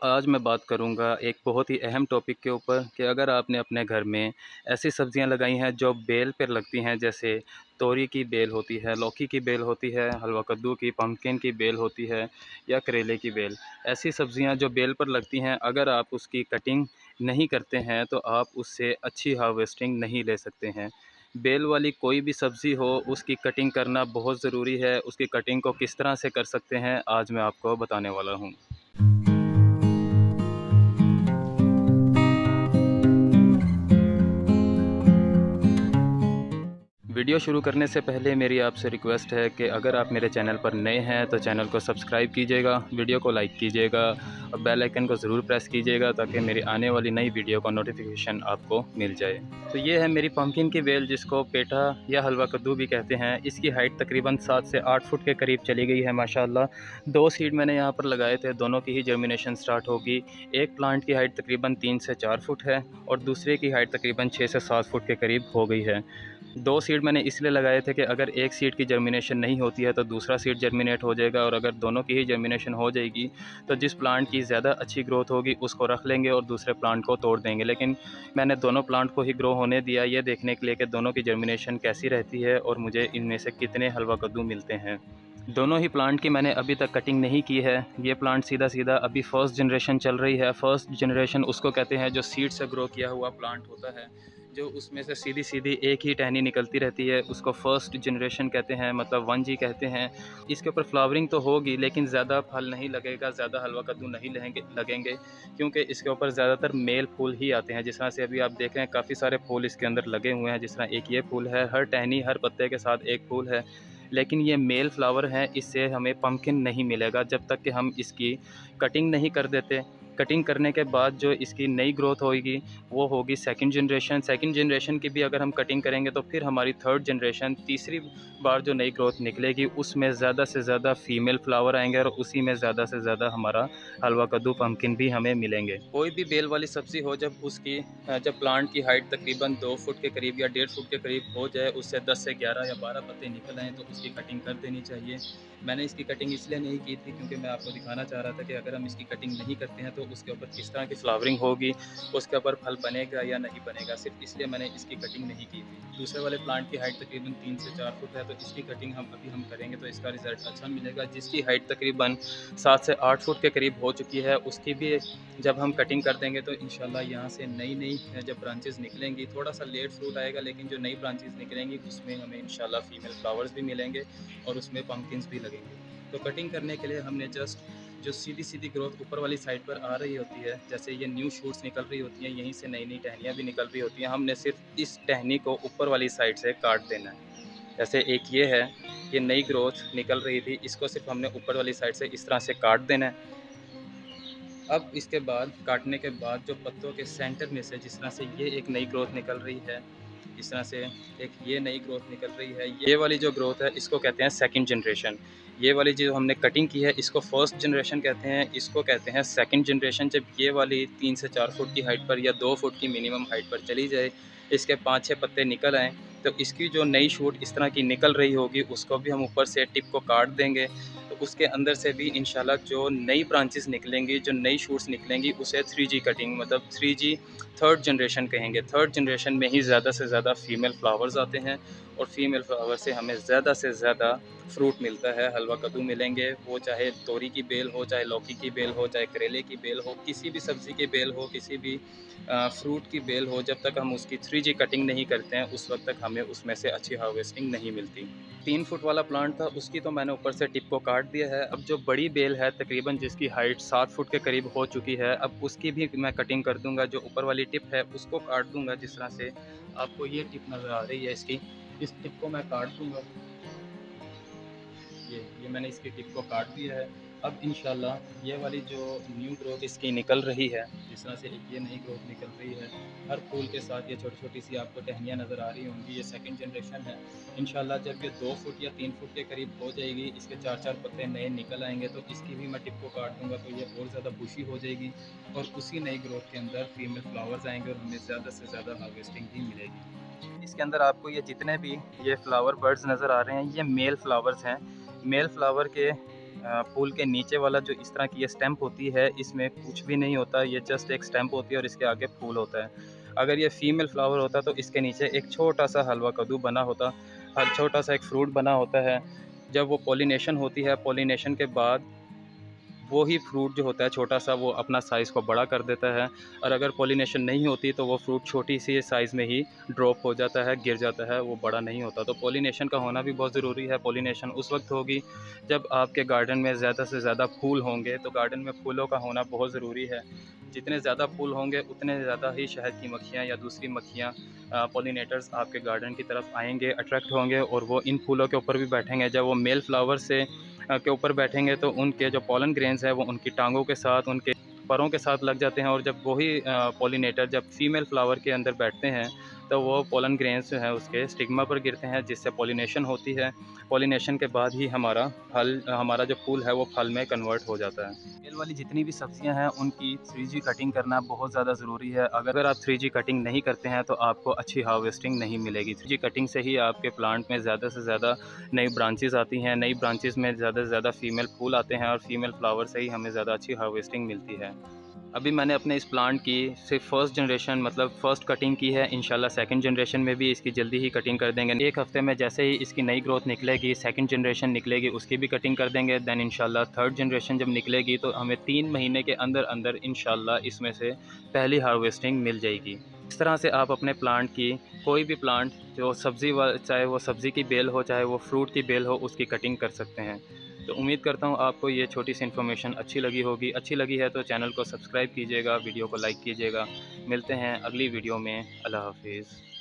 आज मैं बात करूँगा एक बहुत ही अहम टॉपिक के ऊपर कि अगर आपने अपने घर में ऐसी सब्ज़ियाँ लगाई हैं जो बेल पर लगती हैं, जैसे तोरी की बेल होती है, लौकी की बेल होती है, हलवा कद्दू की, पम्पकिन की बेल होती है या करेले की बेल। ऐसी सब्ज़ियाँ जो बेल पर लगती हैं, अगर आप उसकी कटिंग नहीं करते हैं तो आप उससे अच्छी हार्वेस्टिंग नहीं ले सकते हैं। बेल वाली कोई भी सब्ज़ी हो, उसकी कटिंग करना बहुत ज़रूरी है। उसकी कटिंग को किस तरह से कर सकते हैं, आज मैं आपको बताने वाला हूँ। वीडियो शुरू करने से पहले मेरी आपसे रिक्वेस्ट है कि अगर आप मेरे चैनल पर नए हैं तो चैनल को सब्सक्राइब कीजिएगा, वीडियो को लाइक कीजिएगा और बेल आइकन को ज़रूर प्रेस कीजिएगा ताकि मेरी आने वाली नई वीडियो का नोटिफिकेशन आपको मिल जाए। तो ये है मेरी पम्पकिन की बेल, जिसको पेठा या हलवा कद्दू भी कहते हैं। इसकी हाइट तकरीबन 7 से 8 फुट के करीब चली गई है माशाल्लाह। 2 सीड मैंने यहाँ पर लगाए थे, दोनों की ही जर्मिनेशन स्टार्ट होगी। एक प्लांट की हाइट तकरीबन 3 से 4 फुट है और दूसरे की हाइट तकरीबन 6 से 7 फुट के करीब हो गई है। 2 सीड मैंने इसलिए लगाए थे कि अगर एक सीड की जर्मिनेशन नहीं होती है तो दूसरा सीड जर्मिनेट हो जाएगा, और अगर दोनों की ही जर्मिनेशन हो जाएगी तो जिस प्लांट की ज़्यादा अच्छी ग्रोथ होगी उसको रख लेंगे और दूसरे प्लांट को तोड़ देंगे। लेकिन मैंने दोनों प्लांट को ही ग्रो होने दिया, ये देखने के लिए कि दोनों की जर्मिनेशन कैसी रहती है और मुझे इनमें से कितने हलवा कद्दू मिलते हैं। दोनों ही प्लांट की मैंने अभी तक कटिंग नहीं की है। ये प्लांट सीधा सीधा अभी फर्स्ट जनरेशन चल रही है। फर्स्ट जनरेशन उसको कहते हैं जो सीड से ग्रो किया हुआ प्लांट होता है, जो उसमें से सीधी सीधी एक ही टहनी निकलती रहती है, उसको फर्स्ट जनरेशन कहते हैं, मतलब 1G कहते हैं। इसके ऊपर फ्लावरिंग तो होगी लेकिन ज़्यादा फल नहीं लगेगा, ज़्यादा हलवा कद्दू नहीं लगेंगे, क्योंकि इसके ऊपर ज़्यादातर मेल फूल ही आते हैं। जिस तरह से अभी आप देख रहे हैं काफ़ी सारे फूल इसके अंदर लगे हुए हैं, जिस तरह एक ये फूल है, हर टहनी हर पत्ते के साथ एक फूल है, लेकिन ये मेल फ्लावर हैं। इससे हमें पम्पकिन नहीं मिलेगा जब तक कि हम इसकी कटिंग नहीं कर देते। कटिंग करने के बाद जो इसकी नई ग्रोथ होगी वो होगी सेकंड जनरेशन। सेकंड जनरेशन की भी अगर हम कटिंग करेंगे तो फिर हमारी थर्ड जनरेशन, तीसरी बार जो नई ग्रोथ निकलेगी उसमें ज़्यादा से ज़्यादा फीमेल फ्लावर आएंगे और उसी में ज़्यादा से ज़्यादा हमारा हलवा कद्दू पम्पकिन भी हमें मिलेंगे। कोई भी बेल वाली सब्ज़ी हो, जब प्लांट की हाइट तकरीबन 2 फुट के करीब या 1.5 फुट के करीब हो जाए, उससे 10 से 11 या 12 पत्ते निकल आएँ तो उसकी कटिंग कर देनी चाहिए। मैंने इसकी कटिंग इसलिए नहीं की थी क्योंकि मैं आपको दिखाना चाह रहा था कि अगर हम इसकी कटिंग नहीं करते हैं तो उसके ऊपर किस तरह की फ्लावरिंग होगी, उसके ऊपर फल बनेगा या नहीं बनेगा। सिर्फ इसलिए मैंने इसकी कटिंग नहीं की थी। दूसरे वाले प्लांट की हाइट तकरीबन 3 से 4 फुट है, तो इसकी कटिंग हम करेंगे तो इसका रिज़ल्ट अच्छा मिलेगा। जिसकी हाइट तकरीबन 7 से 8 फुट के करीब हो चुकी है, उसकी भी जब हम कटिंग कर देंगे तो इंशाल्लाह यहाँ से नई जब ब्रांचेज़ निकलेंगी, थोड़ा सा लेट फ्रूट आएगा लेकिन जो नई ब्रांचेज़ निकलेंगी उसमें हमें इंशाल्लाह फीमेल फ्लावर्स भी मिलेंगे और उसमें पम्पकिन्स भी लगेंगे। तो कटिंग करने के लिए हमने जस्ट जो सीधी-सीधी ग्रोथ ऊपर वाली साइड पर आ रही होती है, जैसे ये न्यू शूट्स निकल रही होती हैं, यहीं से नई-नई टहनियाँ भी निकल रही होती हैं, हमने सिर्फ इस टहनी को ऊपर वाली साइड से काट देना है। जैसे एक ये है, ये नई ग्रोथ निकल रही थी, इसको सिर्फ हमने ऊपर वाली साइड से इस तरह से काट देना है। अब इसके बाद काटने के बाद जो पत्तों के सेंटर में से जिस तरह से ये एक नई ग्रोथ निकल रही है, इस तरह से एक ये नई ग्रोथ निकल रही है, ये वाली जो ग्रोथ है इसको कहते हैं सेकंड जनरेशन। ये वाली जो हमने कटिंग की है इसको फर्स्ट जनरेशन कहते हैं, इसको कहते हैं सेकंड जनरेशन। जब ये वाली 3 से 4 फुट की हाइट पर या 2 फुट की मिनिमम हाइट पर चली जाए, इसके 5-6 पत्ते निकल आएँ, तो इसकी जो नई शूट इस तरह की निकल रही होगी उसको भी हम ऊपर से टिप को काट देंगे। तो उसके अंदर से भी इंशाल्लाह जो नई ब्रांचेस निकलेंगी, जो नई शूट्स निकलेंगी, उसे 3G कटिंग मतलब 3G थर्ड जनरेशन कहेंगे। थर्ड जनरेशन में ही ज़्यादा से ज़्यादा फीमेल फ्लावर्स आते हैं और फीमेल फ्लावर से हमें ज़्यादा से ज़्यादा फ्रूट मिलता है, हलवा कद्दू मिलेंगे। वो चाहे तोरी की बेल हो, चाहे लौकी की बेल हो, चाहे करेले की बेल हो, किसी भी सब्ज़ी की बेल हो, किसी भी फ्रूट की बेल हो, जब तक हम उसकी 3G कटिंग नहीं करते हैं उस वक्त तक हमें उसमें से अच्छी हार्वेस्टिंग नहीं मिलती। 3 फुट वाला प्लांट था, उसकी तो मैंने ऊपर से टिप को काट दिया है। अब जो बड़ी बेल है तकरीबन जिसकी हाइट 7 फुट के करीब हो चुकी है, अब उसकी भी मैं कटिंग कर दूँगा। जो ऊपर वाली टिप है उसको काट दूँगा, जिस तरह से आपको ये टिप नज़र आ रही है इसकी, इस टिप को मैं काट दूँगा। ये मैंने इसकी टिप को काट दिया है। अब इंशाल्लाह ये वाली जो न्यू ग्रोथ इसकी निकल रही है, जिस तरह से एक ये नई ग्रोथ निकल रही है, हर फूल के साथ ये छोटी-छोटी सी आपको टहनियाँ नज़र आ रही होंगी, ये सेकंड जनरेशन है। इंशाल्लाह जब ये 2 फुट या 3 फुट के करीब हो जाएगी, इसके 4-4 पत्ते नए निकल आएँगे तो इसकी भी मैं टिप को काट दूँगा, तो ये और ज़्यादा बुशी हो जाएगी और उसी नई ग्रोथ के अंदर फीमेल फ्लावर्स आएँगे और हमें ज़्यादा से ज़्यादा हार्वेस्टिंग भी मिलेगी। इसके अंदर आपको ये जितने भी ये फ्लावर बर्ड्स नज़र आ रहे हैं, ये मेल फ्लावर्स हैं। मेल फ्लावर के फूल के नीचे वाला जो इस तरह की ये स्टैम्प होती है, इसमें कुछ भी नहीं होता, ये जस्ट एक स्टैम्प होती है और इसके आगे फूल होता है। अगर ये फीमेल फ्लावर होता तो इसके नीचे एक छोटा-सा हलवा कद्दू बना होता, हर छोटा-सा एक फ्रूट बना होता है। जब वो पॉलिनेशन होती है, पॉलिनेशन के बाद वो ही फ्रूट जो होता है छोटा-सा, वो अपना साइज़ को बड़ा कर देता है, और अगर पॉलिनेशन नहीं होती तो वो फ्रूट छोटी-सी साइज़ में ही ड्रॉप हो जाता है, गिर जाता है, वो बड़ा नहीं होता। तो पॉलिनेशन का होना भी बहुत ज़रूरी है। पॉलिनेशन उस वक़्त होगी जब आपके गार्डन में ज़्यादा से ज़्यादा फूल होंगे, तो गार्डन में फूलों का होना बहुत ज़रूरी है। जितने ज़्यादा फूल होंगे उतने ज़्यादा ही शहद की मक्खियाँ या दूसरी मक्खियाँ, पॉलिनेटर्स आपके गार्डन की तरफ आएँगे, अट्रैक्ट होंगे और वो इन फूलों के ऊपर भी बैठेंगे। जब वो मेल फ्लावर से के ऊपर बैठेंगे तो उनके जो पॉलन ग्रेन्स हैं वो उनकी टांगों के साथ, उनके परों के साथ लग जाते हैं, और जब वही पॉलिनेटर जब फीमेल फ्लावर के अंदर बैठते हैं तो वो पॉलन ग्रेन्स जो हैं उसके स्टिग्मा पर गिरते हैं, जिससे पॉलिनेशन होती है। पॉलिनेशन के बाद ही हमारा जो फूल है वो फल में कन्वर्ट हो जाता है। बेल वाली जितनी भी सब्जियां हैं उनकी 3G कटिंग करना बहुत ज़्यादा ज़रूरी है। अगर आप 3G कटिंग नहीं करते हैं तो आपको अच्छी हार्वेस्टिंग नहीं मिलेगी। 3G कटिंग से ही आपके प्लांट में ज़्यादा से ज़्यादा नई ब्रांचेज़ आती हैं, नई ब्रांचेज़ में ज़्यादा से ज़्यादा फीमेल फूल आते हैं और फीमेल फ्लावर से ही हमें ज़्यादा अच्छी हार्वेस्टिंग मिलती है। अभी मैंने अपने इस प्लांट की सिर्फ फर्स्ट जनरेशन मतलब फ़र्स्ट कटिंग की है, इंशाल्लाह सेकंड जनरेशन में भी इसकी जल्दी ही कटिंग कर देंगे। एक हफ़्ते में जैसे ही इसकी नई ग्रोथ निकलेगी, सेकंड जनरेशन निकलेगी, उसकी भी कटिंग कर देंगे। दैन इंशाल्लाह थर्ड जनरेशन जब निकलेगी तो हमें 3 महीने के अंदर इंशाल्लाह इसमें से पहली हार्वेस्टिंग मिल जाएगी। इस तरह से आप अपने प्लांट की कोई भी प्लांट जो चाहे वो सब्ज़ी की बेल हो, चाहे वो फ्रूट की बेल हो, उसकी कटिंग कर सकते हैं। तो उम्मीद करता हूँ आपको ये छोटी सी इन्फॉर्मेशन अच्छी लगी होगी। अच्छी लगी है तो चैनल को सब्सक्राइब कीजिएगा, वीडियो को लाइक कीजिएगा। मिलते हैं अगली वीडियो में। अल्लाह हाफ़िज़।